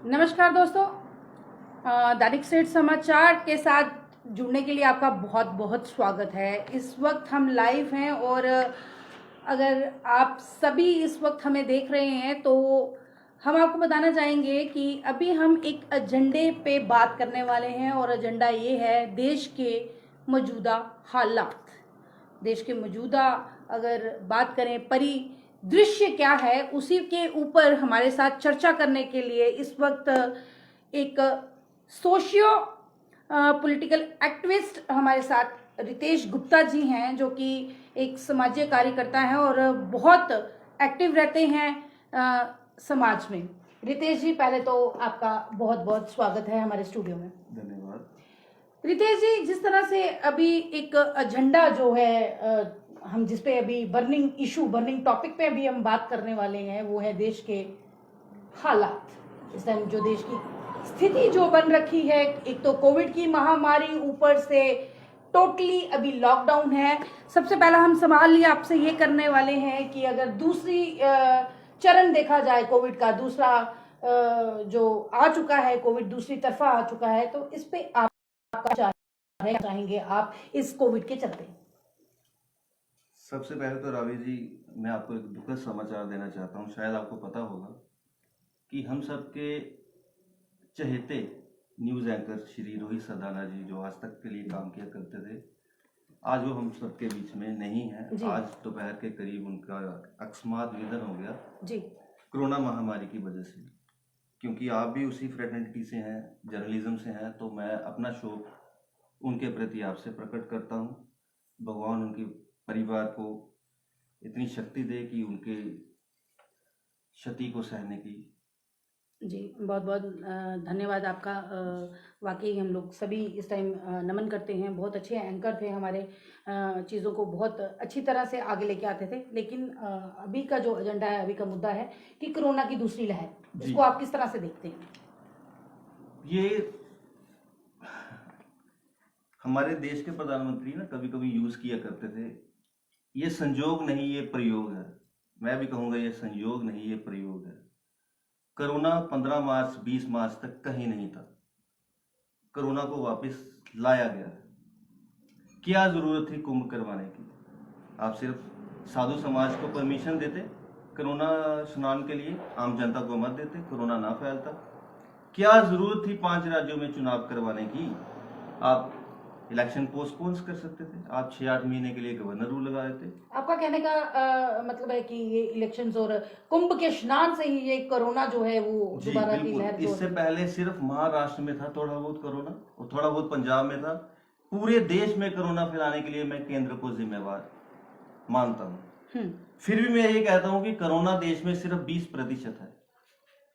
नमस्कार दोस्तों, दैनिक स्टेट समाचार के साथ जुड़ने के लिए आपका बहुत बहुत स्वागत है। इस वक्त हम लाइव हैं और अगर आप सभी इस वक्त हमें देख रहे हैं तो हम आपको बताना चाहेंगे कि अभी हम एक एजेंडे पे बात करने वाले हैं और एजेंडा ये है देश के मौजूदा हालात। देश के मौजूदा अगर बात करें परिदृश्य क्या है, उसी के ऊपर हमारे साथ चर्चा करने के लिए इस वक्त एक सोशियो पॉलिटिकल एक्टिविस्ट हमारे साथ रितेश गुप्ता जी हैं, जो कि एक समाजीय कार्यकर्ता हैं और बहुत एक्टिव रहते हैं समाज में। रितेश जी, पहले तो आपका बहुत बहुत स्वागत है हमारे स्टूडियो में। धन्यवाद। रितेश जी, जिस तरह से अभी एक एजेंडा जो है हम जिस पे अभी बर्निंग टॉपिक पे अभी हम बात करने वाले हैं, वो है देश के हालात। इस टाइम जो देश की स्थिति जो बन रखी है, एक तो कोविड की महामारी, ऊपर से टोटली अभी लॉकडाउन है। सबसे पहला हम सवाल ये आपसे ये करने वाले हैं कि अगर दूसरी चरण देखा जाए, कोविड का दूसरा जो आ चुका है, कोविड दूसरी तरफा आ चुका है, तो इस पे आपका चाहेंगे आप इस कोविड के चलते? सबसे पहले तो रावी जी, मैं आपको एक दुखद समाचार देना चाहता हूँ। शायद आपको पता होगा कि हम सबके चहेते न्यूज़ एंकर श्री रोहित सदाना जी, जो आज तक के लिए काम किया करते थे, आज वो हम सबके बीच में नहीं है। आज दोपहर के करीब उनका अकस्मात निधन हो गया जी, कोरोना महामारी की वजह से। क्योंकि आप भी उसी फ्रेटर्निटी से हैं, जर्नलिज्म से हैं, तो मैं अपना शोक उनके प्रति आपसे प्रकट करता हूँ। भगवान उनके परिवार को इतनी शक्ति दे कि उनके क्षति को सहने की। जी, बहुत बहुत धन्यवाद आपका। वाकई हम लोग सभी इस टाइम नमन करते हैं। बहुत अच्छे एंकर थे हमारे, चीज़ों को बहुत अच्छी तरह से आगे लेके आते थे। लेकिन अभी का जो एजेंडा है, अभी का मुद्दा है कि कोरोना की दूसरी लहर, इसको आप किस तरह से देखते हैं? ये हमारे देश के प्रधानमंत्री ना कभी कभी यूज किया करते थे, ये संयोग नहीं ये प्रयोग है। मैं भी कहूँगा ये संयोग नहीं ये प्रयोग है। कोरोना 15 मार्च 20 मार्च तक कहीं नहीं था। कोरोना को वापस लाया गया। क्या जरूरत थी कुंभ करवाने की? आप सिर्फ साधु समाज को परमिशन देते कोरोना स्नान के लिए, आम जनता को मत देते, कोरोना ना फैलता। क्या जरूरत थी 5 राज्यों में चुनाव करवाने की? आप इलेक्शन पोस्टपोन कर सकते थे। आप 6-8 महीने के लिए गवर्नर रूल लगा देते। आपका कहने का मतलब है कि ये इलेक्शंस और कुंभ के स्नान से ही ये कोरोना जो है वो दोबारा की लहर, इससे पहले सिर्फ महाराष्ट्र में था थोड़ा बहुत कोरोना और थोड़ा बहुत पंजाब में था। पूरे देश में कोरोना फैलाने के लिए मैं केंद्र को जिम्मेवार मानता हूँ। फिर भी मैं ये कहता हूँ कि कोरोना देश में सिर्फ 20% है।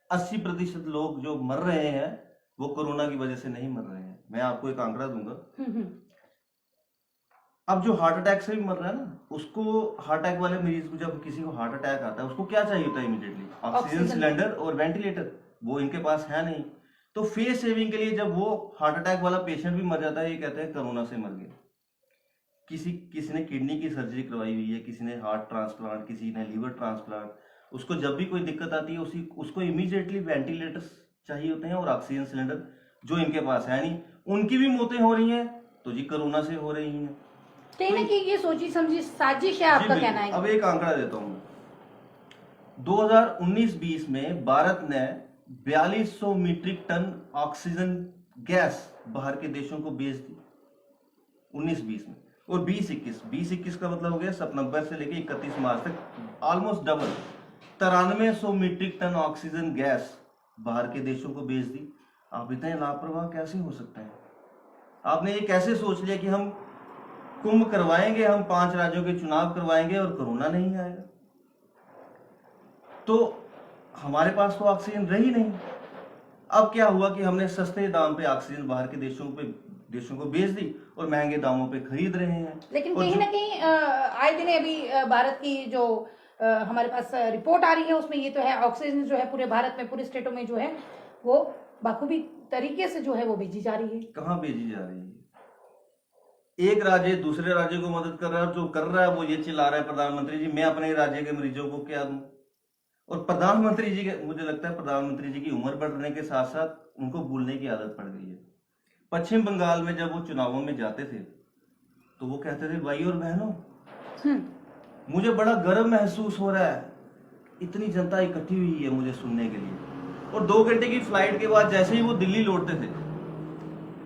80% लोग जो मर रहे हैं वो कोरोना की वजह से नहीं मर रहे हैं। मैं आपको एक आंकड़ा दूंगा। अब जो हार्ट अटैक से भी मर रहा है ना, उसको हार्ट अटैक वाले मरीज को, जब किसी को हार्ट अटैक आता है, उसको क्या चाहिए होता है इमीडिएटली? ऑक्सीजन सिलेंडर और वेंटिलेटर। वो इनके पास है नहीं। तो फेस सेविंग के लिए जब वो हार्ट अटैक वाला पेशेंट भी मर जाता है, ये कहते हैं कोरोना से मर गया। किसी ने किडनी की सर्जरी करवाई हुई है, किसी ने हार्ट ट्रांसप्लांट, किसी ने लीवर ट्रांसप्लांट, उसको जब भी कोई दिक्कत आती है उसको इमीडिएटली वेंटिलेटर्स चाहिए होते हैं और ऑक्सीजन सिलेंडर, जो इनके पास है नहीं। उनकी भी मौतें हो रही हैं तो जी कोरोना से हो रही हैं। कहीं ना कहीं ये सोची समझी साजिश है, आपका कहना है? अब एक आंकड़ा देता हूं। 2019-20 में भारत ने 4200 मीट्रिक टन ऑक्सीजन गैस बाहर के देशों को बेच दी 19-20 में। और 20-21 का मतलब हो गया सितंबर से लेकर 31 मार्च तक almost double, 9300 metric ton oxygen gas बाहर के देशों को बेच दी। आप इतने लापरवाह कैसे हो सकते हैं? आपने ये कैसे सोच लिया कि हम कुंभ करवाएंगे, हम 5 राज्यों के चुनाव करवाएंगे और कोरोना नहीं आएगा? तो हमारे पास तो ऑक्सीजन रही नहीं। अब क्या हुआ कि हमने सस्ते दाम पे ऑक्सीजन बाहर के देशों को बेच दी और महंगे दामों पे खरीद रहे हैं। लेकिन कहीं ना कहीं आए दिन अभी भारत की जो हमारे पास रिपोर्ट आ रही है, उसमें ये तो है ऑक्सीजन जो है पूरे भारत में, पूरे स्टेटों में जो है वो बखूबी तरीके से जो है वो भेजी जा रही है। कहाँ भेजी जा रही है? एक राज्य दूसरे राज्य को मदद कर रहा है, जो कर रहा है वो ये चिल्ला रहा है, प्रधानमंत्री जी मैं अपने राज्य के मरीजों को क्या दूं? और प्रधानमंत्री जी के, मुझे लगता है प्रधानमंत्री जी की उम्र बढ़ने के साथ साथ उनको भूलने की आदत पड़ गई है। पश्चिम बंगाल में जब वो चुनावों में जाते थे तो वो कहते थे, भाई और बहनों, मुझे बड़ा गर्व महसूस हो रहा है, इतनी जनता इकट्ठी हुई है मुझे सुनने के लिए। और 2 घंटे की फ्लाइट के बाद जैसे ही वो दिल्ली लौटते थे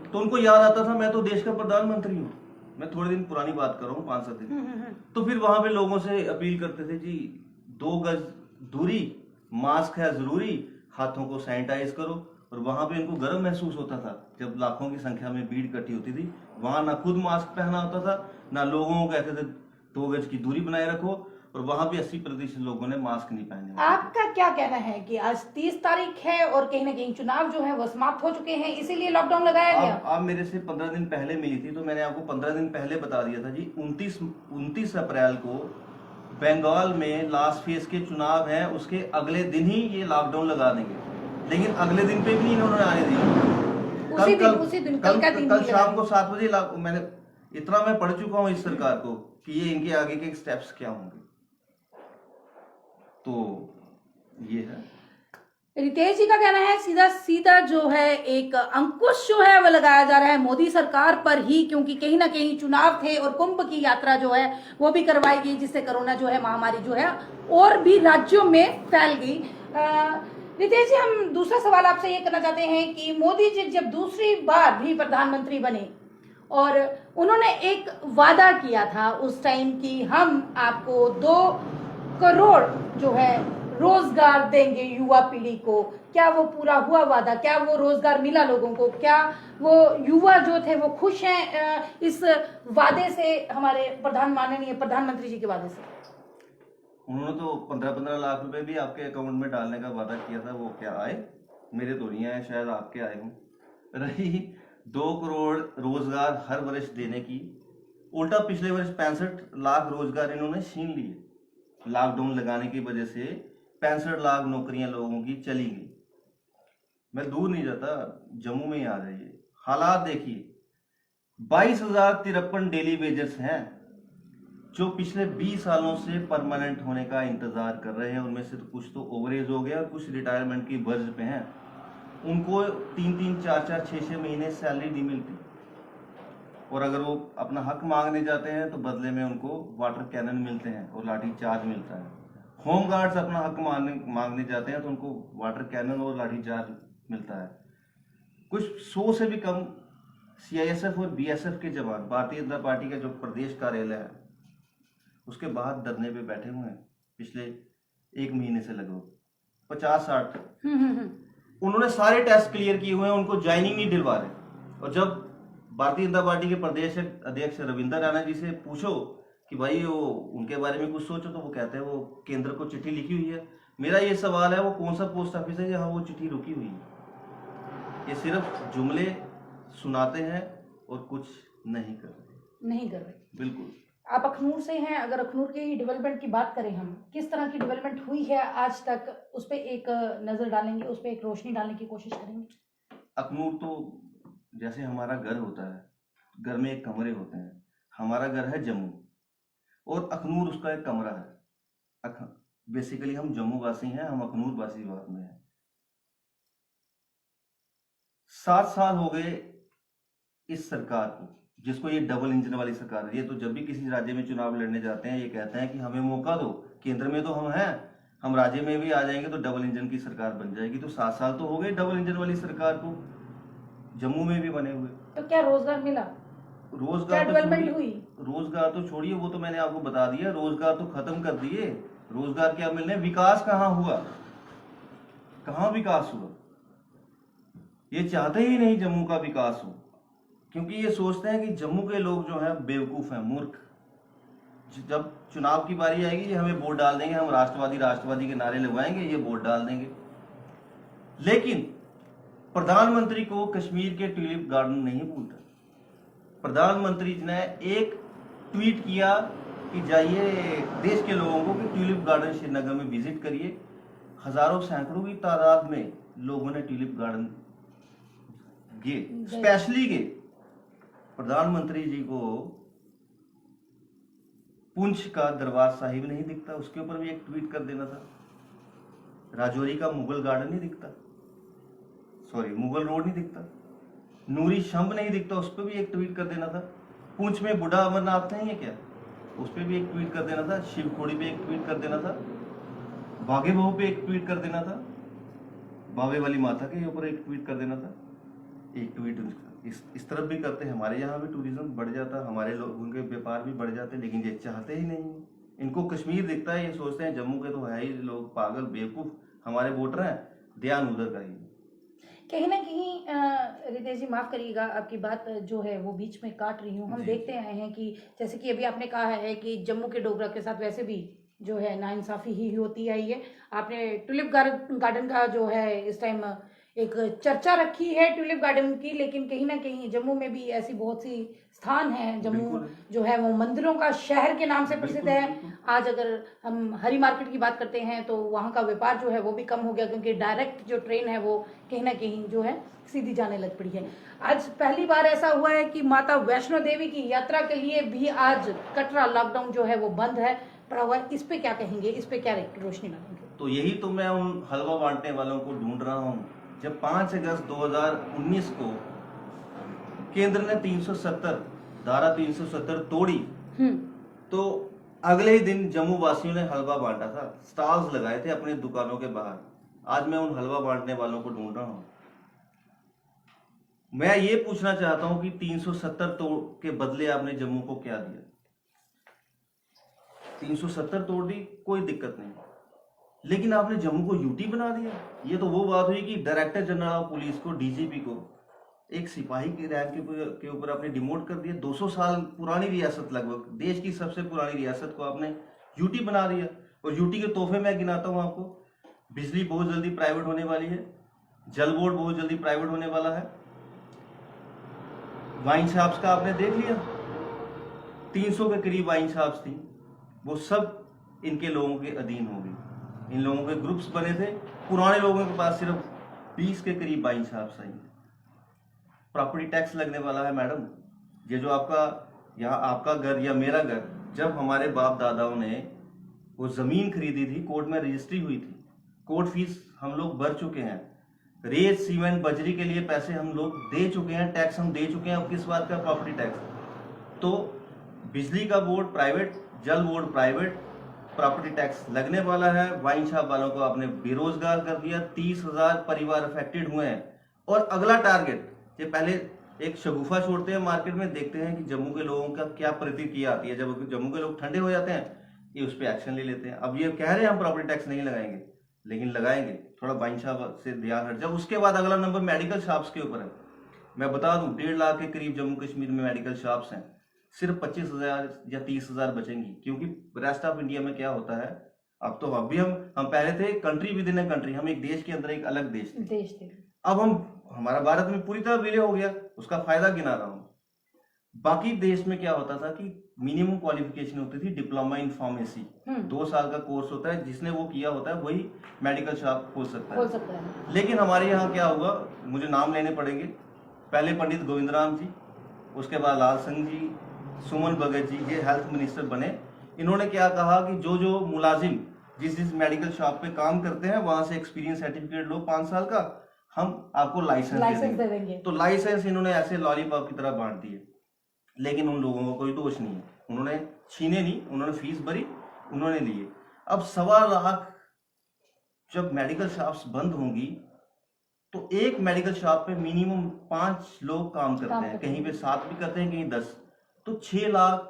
तो उनको याद आता था, मैं तो देश का प्रधानमंत्री हूँ। मैं थोड़े दिन पुरानी बात कर रहा हूँ, 5-7 दिन। तो फिर वहां पे लोगों से अपील करते थे, जी 2 गज दूरी, मास्क है जरूरी, हाथों को सैनिटाइज करो। और वहां पे इनको गर्व महसूस होता था जब लाखों की संख्या में भीड़ इकट्ठी होती थी। वहां ना खुद मास्क पहना होता था, ना लोगों को कहते थे 2 गज की दूरी बनाए रखो, और वहां भी 80% लोगों ने मास्क नहीं पहने। आपका क्या कहना है कि आज 30 तारीख है और कहीं ना कहीं चुनाव जो है वो समाप्त हो चुके हैं, इसीलिए लॉकडाउन लगाया गया? आप मेरे से 15 दिन पहले मिली थी तो मैंने आपको 15 दिन पहले बता दिया था जी। 29 अप्रैल को बंगाल में लास्ट फेज के चुनाव है, उसके अगले दिन ही ये लॉकडाउन लगा देंगे। लेकिन अगले दिन पे भी नहीं इन्होंने आने दिया। कल शाम को 7 बजे मैंने इतना मैं पढ़ चुका हूँ इस सरकार को कि ये इनके आगे के स्टेप्स क्या होंगे। तो ये है। रितेश जी का कहना है सीधा सीधा जो है एक अंकुश जो है वो लगाया जा रहा है मोदी सरकार पर ही, क्योंकि कहीं ना कहीं चुनाव थे और कुंभ की यात्रा जो है वो भी करवाई गई, जिससे कोरोना जो है महामारी जो है और भी राज्यों में फैल गई। रितेश जी, हम दूसरा सवाल आपसे ये करना चाहते हैं कि मोदी जी जब दूसरी बार भी प्रधानमंत्री बने और उन्होंने एक वादा किया था उस टाइम कि हम आपको 2 करोड़ जो है रोजगार देंगे युवा पीढ़ी को, क्या वो पूरा हुआ वादा? क्या वो रोजगार मिला लोगों को? क्या वो युवा जो थे वो खुश हैं इस वादे से, हमारे माननीय प्रधानमंत्री जी के वादे से? उन्होंने तो 15-15 लाख रुपए भी आपके अकाउंट में डालने का वादा किया था, वो क्या आए? मेरे तो नहीं आए, शायद आपके आए हों। रही 2 करोड़ रोजगार हर वर्ष देने की, उल्टा पिछले वर्ष 65 लाख रोजगार इन्होंने छीन लिए। लॉकडाउन लगाने की वजह से 65 लाख नौकरियां लोगों की चली गई। मैं दूर नहीं जाता, जम्मू में ही आ जाइए, हालात देखिए। 22,053 डेली वेजेस हैं जो पिछले 20 सालों से परमानेंट होने का इंतजार कर रहे हैं। उनमें से तो कुछ तो ओवरेज हो गया और कुछ रिटायरमेंट की वर्ज पे हैं। उनको 3-3, 4-4, 6-6 महीने सैलरी नहीं मिलती, और अगर वो अपना हक मांगने जाते हैं तो बदले में उनको वाटर कैनन मिलते हैं और लाठी चार्ज मिलता है। होम गार्ड्स अपना हक मांगने जाते हैं तो उनको वाटर कैनन और लाठी चार्ज मिलता है। कुछ 100 से भी कम CISF और BSF के जवान भारतीय जनता पार्टी का जो प्रदेश कार्यालय है उसके बाहर धरने पे बैठे हुए हैं पिछले 1 महीने से लगभग 50-60। उन्होंने सारे टेस्ट क्लियर किए हुए हैं, उनको ज्वाइनिंग नहीं दिलवा रहे। और जब भारतीय जनता पार्टी के प्रदेश अध्यक्ष रविंद्र राणा जी से पूछो कि भाई वो उनके बारे में कुछ सोचो, तो वो कहते हैं वो केंद्र को चिट्ठी लिखी हुई है। मेरा ये सवाल है, वो कौन सा पोस्ट ऑफिस है जहां वो चिट्ठी रुकी हुई है? ये सिर्फ जुमले सुनाते हैं और कुछ नहीं कर रहे। बिल्कुल। आप अखनूर से हैं, अगर अखनूर की डेवलपमेंट की बात करें, हम किस तरह की डेवलपमेंट हुई है आज तक, उस पर एक नजर डालेंगे, उस पर एक रोशनी डालने की कोशिश करेंगे। अखनूर तो जैसे हमारा घर होता है, घर में एक कमरे होते हैं। हमारा घर है जम्मू और अखनूर उसका एक कमरा है। बेसिकली हम जम्मू वासी हैं, हम अखनूर वासी बात में हैं। 7 साल हो गए इस सरकार को, जिसको ये डबल इंजन वाली सरकार है। ये तो जब भी किसी राज्य में चुनाव लड़ने जाते हैं ये कहते हैं कि हमें मौका दो, केंद्र में तो हम हैं, हम राज्य में भी आ जाएंगे तो डबल इंजन की सरकार बन जाएगी। तो 7 साल तो हो गए डबल इंजन वाली सरकार को, जम्मू में भी बने हुए। तो क्या रोजगार मिला? रोजगार तो छोड़िए, वो तो मैंने आपको बता दिया, रोजगार तो खत्म कर दिए। रोजगार क्या मिलने, विकास कहाँ हुआ? कहाँ विकास हुआ? ये चाहते ही नहीं जम्मू का विकास हो, क्योंकि ये सोचते हैं कि जम्मू के लोग जो हैं बेवकूफ हैं, मूर्ख। जब चुनाव की बारी आएगी ये हमें वोट डाल देंगे, हम राष्ट्रवादी के नारे लगवाएंगे, ये वोट डाल देंगे। लेकिन प्रधानमंत्री को कश्मीर के ट्यूलिप गार्डन नहीं भूलता। प्रधानमंत्री जी ने एक ट्वीट किया कि जाइए देश के लोगों को कि ट्यूलिप गार्डन श्रीनगर में विजिट करिए। हजारों सैकड़ों की तादाद में लोगों ने ट्यूलिप गार्डन गए, स्पेशली गए। प्रधानमंत्री जी को पुंछ का दरबार साहिब नहीं दिखता, उसके ऊपर भी एक ट्वीट कर देना था। राजौरी का मुगल गार्डन नहीं दिखता, सॉरी मुगल रोड नहीं दिखता, नूरी शंभ नहीं दिखता, उस पर भी एक ट्वीट कर देना था। पुंछ में बुढ़ा अमरनाथ नहीं है क्या, उस पर भी एक ट्वीट कर देना था। शिवखोड़ी पे एक ट्वीट कर देना था, बागे बहू पे एक ट्वीट कर देना था, बावे वाली माता के ऊपर एक ट्वीट कर देना था। एक ट्वीट इस तरफ भी करते हैं, हमारे यहाँ भी टूरिज्म बढ़ जाता, हमारे लोगों के व्यापार भी बढ़ जाते, लेकिन ये चाहते ही नहीं। इनको कश्मीर दिखता है, ये सोचते हैं जम्मू के तो है ही लोग पागल बेवकूफ, हमारे वोटर हैं, ध्यान उधर का ही। कहीं ना कहीं रितेश जी माफ करिएगा, आपकी बात जो है वो बीच में काट रही हूँ। हम देखते आए हैं कि जैसे कि अभी आपने कहा है कि जम्मू के डोगरा के साथ वैसे भी जो है नाइंसाफी ही होती आई है। आपने टुलिप गार्डन का जो है इस टाइम एक चर्चा रखी है टुलिप गार्डन की, लेकिन कहीं ना कहीं जम्मू में भी ऐसी बहुत सी स्थान हैं। जम्मू जो है वो मंदिरों का शहर के नाम से प्रसिद्ध है। आज अगर हम हरी मार्केट की बात करते हैं तो वहाँ का व्यापार जो है वो भी कम हो गया, क्योंकि डायरेक्ट जो ट्रेन है वो कहीं ना कहीं जो है सीधी जाने लग पड़ी है। आज पहली बार ऐसा हुआ है कि माता वैष्णो देवी की यात्रा के लिए भी आज कटरा लॉकडाउन जो है वो बंद है पड़ा हुआ है। इस पे क्या कहेंगे, इस पे क्या रोशनी डालेंगे? तो यही तो मैं उन हलवा बांटने वालों को ढूंढ रहा हूँ। जब 5 अगस्त 2019 को केंद्र ने 370 धारा 370 तोड़ी, तो अगले ही दिन जम्मू वासियों ने हलवा बांटा था, स्टॉल्स लगाए थे अपने दुकानों के बाहर। आज मैं उन हलवा बांटने वालों को ढूंढ रहा हूं। मैं ये पूछना चाहता हूं कि 370 तोड़ के बदले आपने जम्मू को क्या दिया? 370 तोड़ दी, कोई दिक्कत नहीं, लेकिन आपने जम्मू को यूटी बना दिया। ये तो वो बात हुई कि डायरेक्टर जनरल ऑफ पुलिस को, डीजीपी को, एक सिपाही के रैंक के ऊपर आपने डिमोट कर दिया। 200 साल पुरानी रियासत, लगभग देश की सबसे पुरानी रियासत को आपने यूटी बना दिया। और यूटी के तोहफे मैं गिनाता हूं आपको। बिजली बहुत जल्दी प्राइवेट होने वाली है, जल बोर्ड बहुत जल्दी प्राइवेट होने वाला है, वाइन शॉप्स का आपने देख लिया, 300 के करीब वाइन शॉप्स थी, वो सब इनके लोगों के अधीन हो गई। इन लोगों के ग्रुप्स बने थे, पुराने लोगों के पास सिर्फ 20 के करीब वाइन शॉप्स आई। प्रॉपर्टी टैक्स लगने वाला है मैडम। ये जो आपका यहाँ आपका घर या मेरा घर, जब हमारे बाप दादाओं ने वो जमीन खरीदी थी, कोर्ट में रजिस्ट्री हुई थी, कोर्ट फीस हम लोग भर चुके हैं, रेत सीमेंट बजरी के लिए पैसे हम लोग दे चुके हैं, टैक्स हम दे चुके हैं। अब किस बात का प्रॉपर्टी टैक्स? तो बिजली का बोर्ड प्राइवेट, जल बोर्ड प्राइवेट, प्रॉपर्टी टैक्स लगने वाला है। वाइन शॉप वालों को आपने बेरोजगार कर दिया, 30,000 परिवार अफेक्टेड हुए हैं। और अगला टारगेट, ये पहले एक शगुफा छोड़ते हैं मार्केट में, देखते हैं कि जम्मू के लोगों का क्या प्रतिक्रिया आती है। जब जम्मू के लोग ठंडे हो जाते हैं, ये उस पर एक्शन ले लेते हैं। अब ये कह रहे हैं हम प्रॉपर्टी टैक्स नहीं लगाएंगे, लेकिन लगाएंगे, थोड़ा वाइन शॉप से ध्यान हट जाए। उसके बाद अगला नंबर मेडिकल शॉप्स के ऊपर है। मैं बता दूं 1.5 लाख के करीब जम्मू कश्मीर में मेडिकल शॉप्स हैं, सिर्फ 25,000 या 30,000 बचेंगी। क्योंकि रेस्ट ऑफ इंडिया में क्या होता है, अब तो अब भी हम पहले थे country with in a country, हम एक देश के अंदर एक अलग देश थे। अब हमारा भारत में पूरी तरह विलय हो गया, उसका फायदा गिना रहा हूं। बाकी देश में क्या होता था कि मिनिमम क्वालिफिकेशन होती थी डिप्लोमा इन फार्मेसी, 2 साल का कोर्स होता है, जिसने वो किया होता है वही मेडिकल शॉप खोल सकता है। लेकिन हमारे यहाँ क्या हुआ, मुझे नाम लेने पड़ेंगे। पहले पंडित गोविंद राम जी, उसके बाद लाल सिंह जी, सुमन भगत जी, ये हेल्थ मिनिस्टर बने। इन्होंने क्या कहा कि जो जो मुलाजिम जिस मेडिकल शॉप पे काम करते हैं वहां से एक्सपीरियंस सर्टिफिकेट लो 5 साल का, हम आपको लाइसेंस दे देंगे। तो लाइसेंस इन्होंने ऐसे लॉलीपॉप की तरह बांट दिए। लेकिन उन लोगों को कोई दोष नहीं है, उन्होंने छीने नहीं, उन्होंने फीस भरी, उन्होंने लिए। अब 1.25 लाख जब मेडिकल शॉप्स बंद होंगी, तो एक मेडिकल शॉप पे मिनिमम 5 लोग काम करते हैं, कहीं पे 7 भी करते हैं, कहीं 10। तो 6 लाख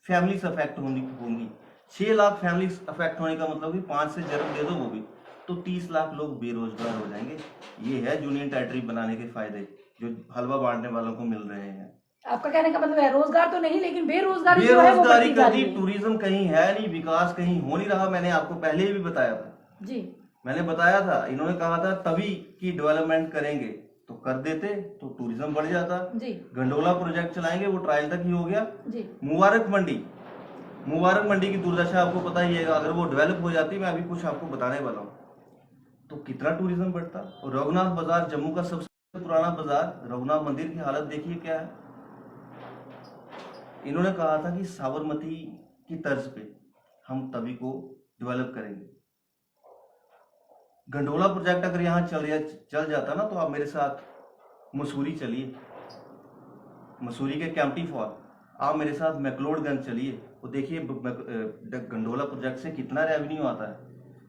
फैमिलीज अफेक्ट होंगी। 6 लाख फैमिलीज अफेक्ट होने का मतलब कि 5 से जरूर दे दो वो भी, तो 30 लाख लोग बेरोजगार हो जाएंगे। ये है यूनियन टेरिटरी बनाने के फायदे जो हलवा बांटने वालों को मिल रहे हैं। आपका कहने का मतलब है रोजगार तो नहीं, लेकिन बेरोजगारी कर दी, टूरिज्म कहीं है नहीं, विकास कहीं हो नहीं रहा। मैंने आपको पहले भी बताया था जी, मैंने बताया था। इन्होंने कहा था तभी की डेवलपमेंट करेंगे, तो कर देते तो टूरिज्म बढ़ जाता जी। गंडोला प्रोजेक्ट चलाएंगे, वो ट्रायल तक ही हो गया जी। मुबारक मंडी की दुर्दशा आपको पता ही है, अगर वो डेवलप हो जाती, मैं अभी कुछ आपको बताने वाला हूँ, तो कितना टूरिज्म बढ़ता। और रघुनाथ बाजार, जम्मू का सबसे पुराना बाजार, रघुनाथ मंदिर की हालत देखिए क्या है। इन्होंने कहा था कि साबरमती की तर्ज पे हम तभी को डेवलप करेंगे। गंडोला प्रोजेक्ट अगर यहाँ चल जाता ना, तो आप मेरे साथ मसूरी चलिए, मसूरी के कैंपटी फॉल, आप मेरे साथ मैक्लोडगंज चलिए, वो देखिए गंडोला प्रोजेक्ट से कितना रेवेन्यू आता है।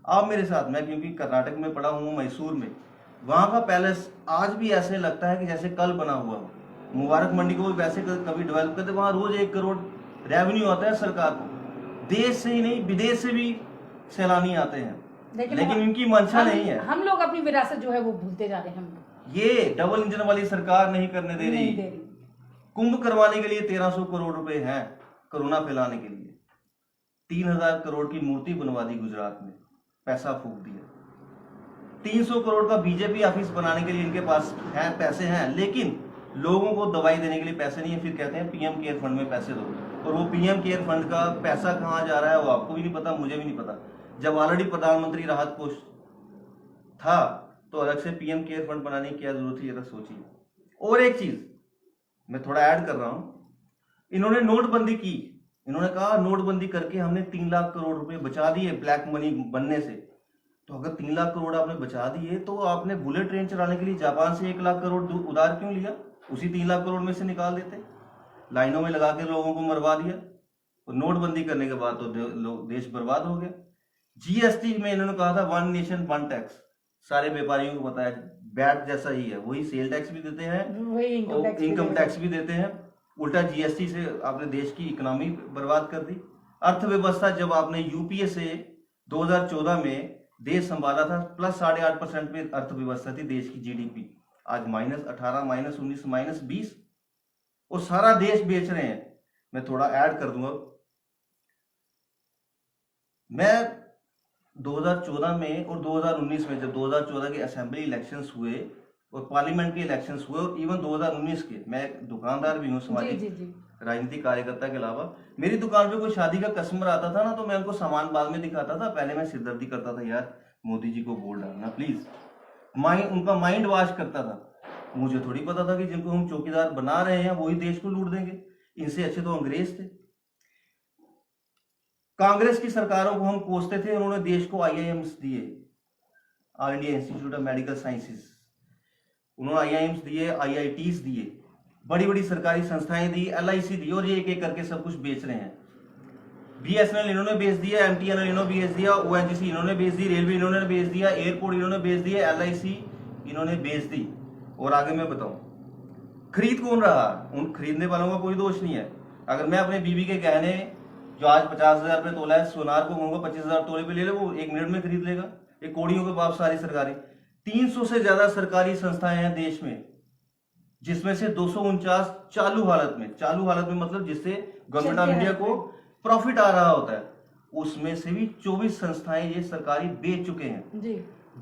आप मेरे साथ, मैं क्योंकि कर्नाटक में पढ़ा हूँ, मैसूर में, वहाँ का पैलेस आज भी ऐसे लगता है कि जैसे कल बना हुआ हो। मुबारक मंडी को वैसे कभी डेवलप करते, वहाँ रोज 1 करोड़ रेवेन्यू आता है सरकार को। देश से ही नहीं, विदेश से भी सैलानी आते हैं, लेकिन इनकी मंशा नहीं है। हम लोग अपनी विरासत जो है वो भूलते जा रहे हैं। ये डबल इंजन वाली सरकार नहीं करने दे रही। कुंभ करवाने के लिए 1300 करोड़ रुपए हैं, कोरोना फैलाने के लिए 3000 करोड़ की मूर्ति बनवा दी गुजरात में, पैसा फूक दिया। 300 करोड़ का बीजेपी ऑफिस बनाने के लिए इनके पास है, पैसे हैं, लेकिन लोगों को दवाई देने के लिए पैसे नहीं है। फिर कहते हैं पीएम केयर फंड में पैसे दो, और वो पीएम केयर फंड का पैसा कहाँ जा रहा है वो आपको भी नहीं पता, मुझे भी नहीं पता। जब ऑलरेडी प्रधानमंत्री राहत कोष था तो अलग से पीएम केयर फंड बनाने की क्या जरूरत थी, जरा सोचिए। और एक चीज मैं थोड़ा ऐड कर रहा हूं, इन्होंने नोटबंदी की, इन्होंने कहा नोटबंदी करके हमने 3 लाख करोड़ रुपए बचा दिए ब्लैक मनी बनने से। तो अगर 3 लाख करोड़ आपने बचा दिए, तो आपने बुलेट ट्रेन चलाने के लिए जापान से 1 लाख करोड़ उधार क्यों लिया? उसी 3 लाख करोड़ में से निकाल देते, लाइनों में लगा के लोगों को मरवा दिया। और नोटबंदी करने के बाद तो देश बर्बाद हो गया। जीएसटी में इन्होंने कहा था 1 नेशन 1 टैक्स, सारे व्यापारियों को बताया वैट जैसा ही है, वही सेल टैक्स भी देते हैं, इनकम टैक्स भी देते हैं। उल्टा जीएसटी से आपने देश की इकोनॉमी बर्बाद कर दी। अर्थव्यवस्था, जब आपने यूपीए से 2014 में देश संभाला था, प्लस 8.5% में अर्थव्यवस्था थी देश की जीडीपी, आज -18, -19, -20, और सारा देश बेच रहे हैं। मैं थोड़ा ऐड कर दूंगा, मैं 2014 में और 2019 में, जब 2014 के असेंबली इलेक्शंस हुए और पार्लियामेंट के इलेक्शंस हुए, और इवन 2019 के, मैं दुकानदार भी हूँ, सामाजिक राजनीतिक कार्यकर्ता के अलावा, मेरी दुकान पे कोई शादी का कस्टमर आता था ना, तो मैं उनको सामान बाद में दिखाता था, पहले मैं सिरदर्दी करता था, यार मोदी जी को वोट डालना प्लीज, उनका माइंड वॉश करता था। मुझे थोड़ी पता था कि जिनको हम चौकीदार बना रहे हैं वही देश को लूट देंगे, इनसे अच्छे तो अंग्रेज थे। कांग्रेस की सरकारों को हम कोसते थे, उन्होंने देश को आईआईएम्स दिए, all India institute of medical sciences, उन्होंने आईआईएम्स दिए, आईआईटीज दिए, बड़ी बड़ी सरकारी संस्थाएं दी, एलआईसी दी, और ये एक एक करके सब कुछ बेच रहे हैं। बीएसएनएल इन्होंने बेच दिया, एमटीएनएल इन्होंने बेच दिया, ओएनजीसी इन्होंने बेच दी, रेलवे इन्होंने बेच दिया, एयरपोर्ट इन्होंने बेच दिया, एलआईसी इन्होंने बेच दी। और आगे मैं बताऊं, खरीद कौन रहा? उन खरीदने वालों का कोई दोष नहीं है। अगर मैं अपने बीवी के गहने जो आज 50,000 रुपए तोला है, सोनार को कहूंगा 25,000 तोले पे ले ले, वो 1 मिनट में खरीद लेगा। ये कोड़ियों के बाप सारी सरकारी, 300 से ज्यादा सरकारी संस्थाएं हैं देश में, जिसमें से 249 चालू हालत में मतलब जिससे गवर्नमेंट ऑफ इंडिया को प्रॉफिट आ रहा होता है, उसमें से भी 24 संस्थाएं ये सरकारी बेच चुके हैं जी।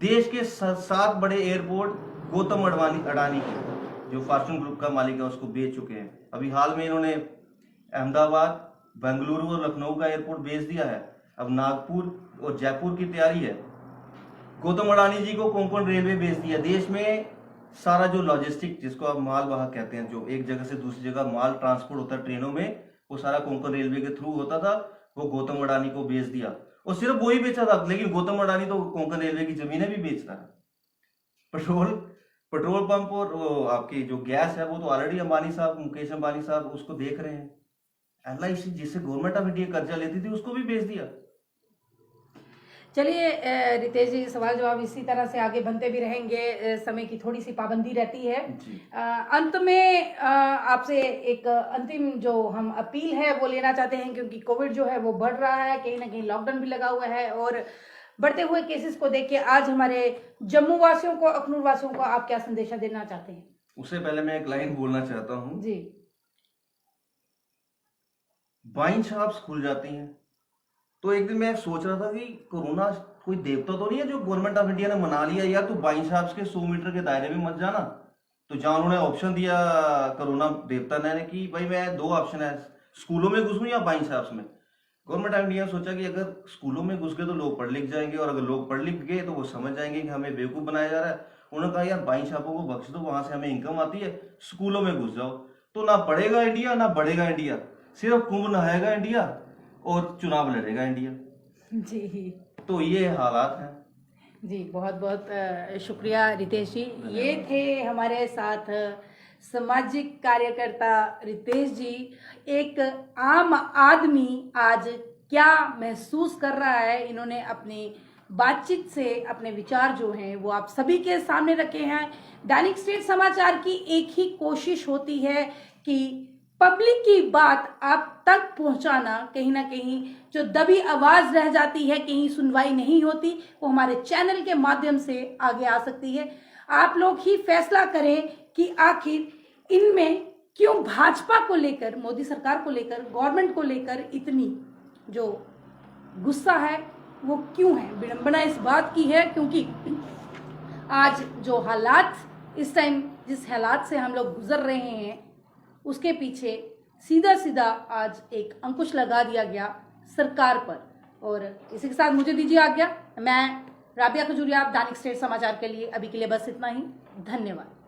देश के 7 बड़े एयरपोर्ट गौतम अडानी के, जो फॉर्च्यून ग्रुप का मालिक है, उसको बेच चुके हैं। अभी हाल में इन्होंने अहमदाबाद, बेंगलुरु और लखनऊ का एयरपोर्ट बेच दिया है। अब नागपुर और जयपुर की तैयारी है। गौतम अडानी जी को कोंकण रेलवे बेच दिया। देश में सारा जो लॉजिस्टिक, जिसको आप माल वाहक कहते हैं, जो एक जगह से दूसरी जगह माल ट्रांसपोर्ट होता है ट्रेनों में, वो सारा कोंकण रेलवे के थ्रू होता था, वो गौतम अडानी को बेच दिया। और सिर्फ वही बेचा था, लेकिन गौतम अडानी तो कोंकण रेलवे की जमीनें भी बेच रहा है। पेट्रोल पंप और आपकी जो गैस है, वो तो ऑलरेडी अंबानी साहब, मुकेश अंबानी साहब उसको देख रहे हैं। एलआईसी जिससे गवर्नमेंट ऑफ इंडिया कर्जा लेती थी, उसको भी बेच दिया। चलिए रितेश जी, सवाल जवाब इसी तरह से आगे बनते भी रहेंगे, समय की थोड़ी सी पाबंदी रहती है। अंत में आपसे एक अंतिम जो हम अपील है वो लेना चाहते हैं, क्योंकि कोविड जो है वो बढ़ रहा है, कहीं ना कहीं लॉकडाउन भी लगा हुआ है, और बढ़ते हुए केसेस को देख के आज हमारे जम्मू वासियों को, अखनूर वासियों को आप क्या संदेशा देना चाहते हैं? उससे पहले मैं एक लाइन बोलना चाहता हूँ जी। वाइन शॉप्स खुल जाती हैं, तो एक दिन मैं सोच रहा था कि कोरोना कोई देवता तो नहीं है जो गवर्नमेंट ऑफ इंडिया ने मना लिया, यार तू वाइन शॉप्स के 100 मीटर के दायरे में मत जाना। तो जहां उन्होंने ऑप्शन दिया कोरोना देवता ने कि भाई मैं 2 ऑप्शन है, स्कूलों में घुसूं या वाइन शॉप्स में। गवर्नमेंट ऑफ इंडिया ने सोचा कि अगर स्कूलों में घुस गए तो लोग पढ़ लिख जाएंगे, और अगर लोग पढ़ लिख गए तो वो समझ जाएंगे कि हमें बेवकूफ बनाया जा रहा है। उन्होंने कहा यार वाइन शॉपों को बख्श दो, वहां से हमें इनकम आती है, स्कूलों में घुस जाओ, तो ना पढ़ेगा इंडिया ना बढ़ेगा इंडिया, सिर्फ कुंभ नहाएगा इंडिया और चुनाव लड़ेगा इंडिया जी। तो ये हालात हैं। जी, बहुत बहुत शुक्रिया रितेश जी। ये थे हमारे साथ सामाजिक कार्यकर्ता रितेश जी। एक आम आदमी आज क्या महसूस कर रहा है, इन्होंने अपनी बातचीत से अपने विचार जो हैं वो आप सभी के सामने रखे हैं। दैनिक स्टेट समाचार की एक ही कोशिश होती है कि पब्लिक की बात आप तक पहुंचाना। कहीं ना कहीं जो दबी आवाज रह जाती है, कहीं सुनवाई नहीं होती, वो हमारे चैनल के माध्यम से आगे आ सकती है। आप लोग ही फैसला करें कि आखिर इनमें क्यों भाजपा को लेकर, मोदी सरकार को लेकर, गवर्नमेंट को लेकर इतनी जो गुस्सा है वो क्यों है। विडंबना इस बात की है क्योंकि आज जो हालात, इस टाइम जिस हालात से हम लोग गुजर रहे हैं, उसके पीछे सीधा सीधा आज एक अंकुश लगा दिया गया सरकार पर। और इसी के साथ मुझे दीजिए आज्ञा। मैं राबिया खजूरिया, दैनिक स्टेट समाचार के लिए अभी के लिए बस इतना ही। धन्यवाद।